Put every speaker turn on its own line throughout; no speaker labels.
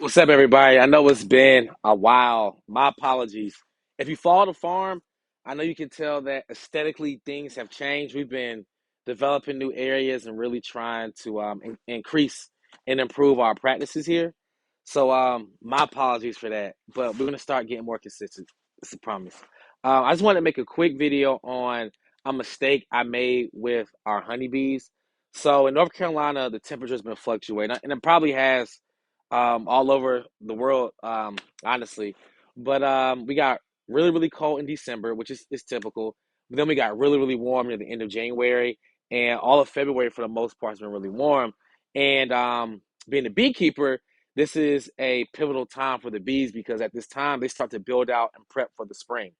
What's up, everybody? I know it's been a while. My apologies. If you follow the farm, I know you can tell that aesthetically things have changed. We've been developing new areas and really trying to increase and improve our practices here. So, my apologies for that. But we're going to start getting more consistent. It's a promise. I just wanted to make a quick video on a mistake I made with our honeybees. So, in North Carolina, the temperature's been fluctuating, and it probably has all over the world, honestly. But we got really, really cold in December, which is typical. But then we got really, really warm near the end of January, and all of February for the most part has been really warm. And being a beekeeper, this is a pivotal time for the bees because at this time they start to build out and prep for the spring.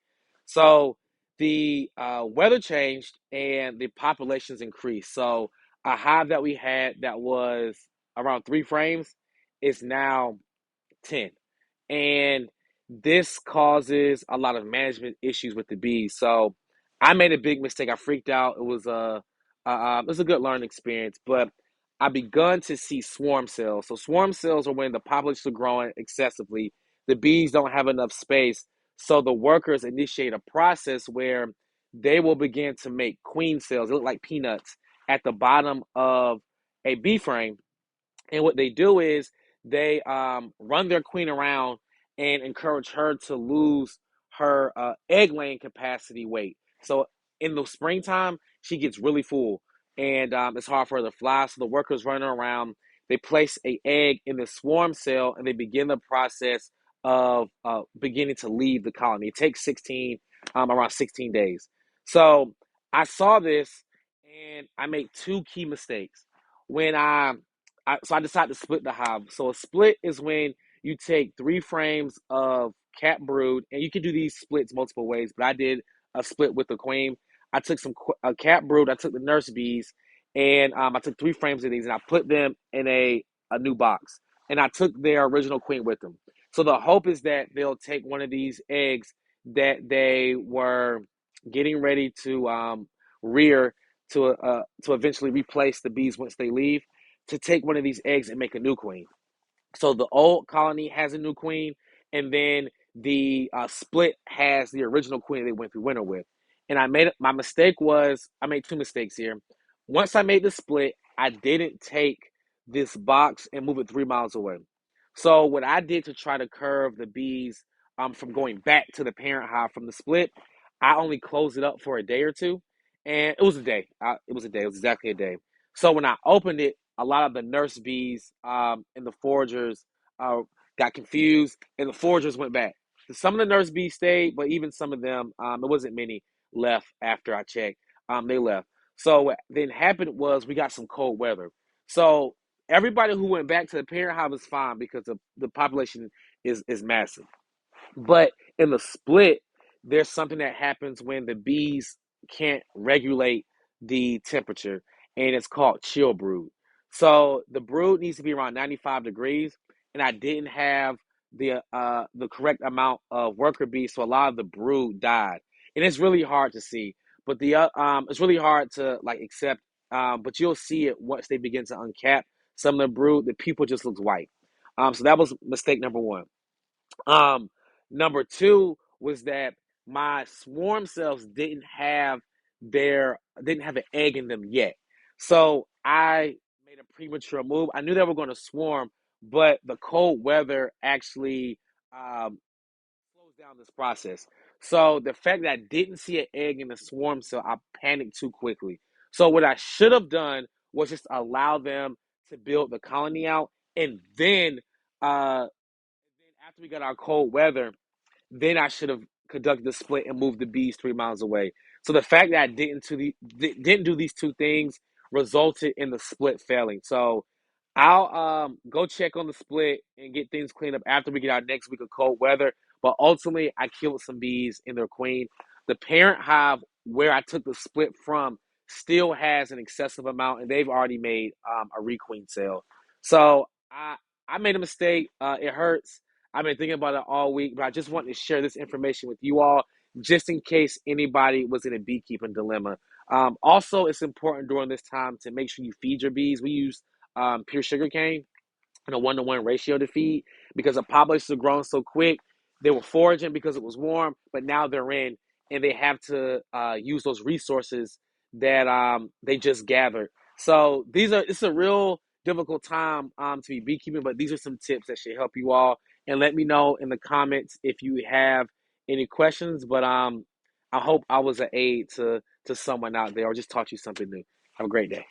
So the weather changed and the populations increased. So a hive that we had that was around 3 frames is now 10. And this causes a lot of management issues with the bees. So I made a big mistake. I freaked out. It was a good learning experience, but I begun to see swarm cells. So swarm cells are when the populations are growing excessively. The bees don't have enough space. So the workers initiate a process where they will begin to make queen cells. They look like peanuts at the bottom of a bee frame, and what they do is they run their queen around and encourage her to lose her egg laying capacity weight. So in the springtime, she gets really full and it's hard for her to fly. So the workers run her around. They place a egg in the swarm cell and they begin the process of beginning to leave the colony. It takes around 16 days. So I saw this and I made two key mistakes. When so I decided to split the hive. So a split is when you take 3 frames of cat brood, and you can do these splits multiple ways, but I did a split with the queen. I took some cat brood, I took the nurse bees, and I took 3 frames of these, and I put them in a new box. And I took their original queen with them. So the hope is that they'll take one of these eggs that they were getting ready to rear to eventually replace the bees once they leave, to take one of these eggs and make a new queen. So the old colony has a new queen, and then the split has the original queen they went through winter with. And my mistake was I made two mistakes here. Once I made the split, I didn't take this box and move it 3 miles away. So what I did to try to curve the bees from going back to the parent hive from the split, I only closed it up for a day or two, and it was a day. It was a day. It was exactly a day. So when I opened it, a lot of the nurse bees and the foragers got confused, and the foragers went back. Some of the nurse bees stayed, but even some of them, there wasn't many left after I checked. They left. So what then happened was we got some cold weather. So everybody who went back to the parent hive is fine because the population is massive. But in the split, there's something that happens when the bees can't regulate the temperature, and it's called chill brood. So the brood needs to be around 95 degrees, and I didn't have the correct amount of worker bees, so a lot of the brood died, and it's really hard to see. But it's really hard to like accept. But you'll see it once they begin to uncap some of the brood. The people just looks white. So that was mistake number one. Um, Number two was that my swarm cells didn't have an egg in them yet. So I made a premature move. I knew they were going to swarm, but the cold weather actually slows down this process. So the fact that I didn't see an egg in the swarm cell, I panicked too quickly. So what I should have done was just allow them to build the colony out, and then after we got our cold weather, then I should have conducted the split and moved the bees 3 miles away. So the fact that I didn't do these two things resulted in the split failing. So I'll go check on the split and get things cleaned up after we get our next week of cold weather. But ultimately, I killed some bees in their queen. The parent hive where I took the split from still has an excessive amount, and they've already made a requeen cell. So I made a mistake. It hurts. I've been thinking about it all week, but I just wanted to share this information with you all, just in case anybody was in a beekeeping dilemma. Also, it's important during this time to make sure you feed your bees. We use pure sugar cane. in a 1-to-1 ratio to feed because the populations are growing so quick. They were foraging because it was warm, but now they're in and they have to use those resources that they just gathered. So it's a real difficult time to be beekeeping, but these are some tips that should help you all. And let me know in the comments if you have any questions. But I hope I was an aid to someone out there or just taught you something new. Have a great day.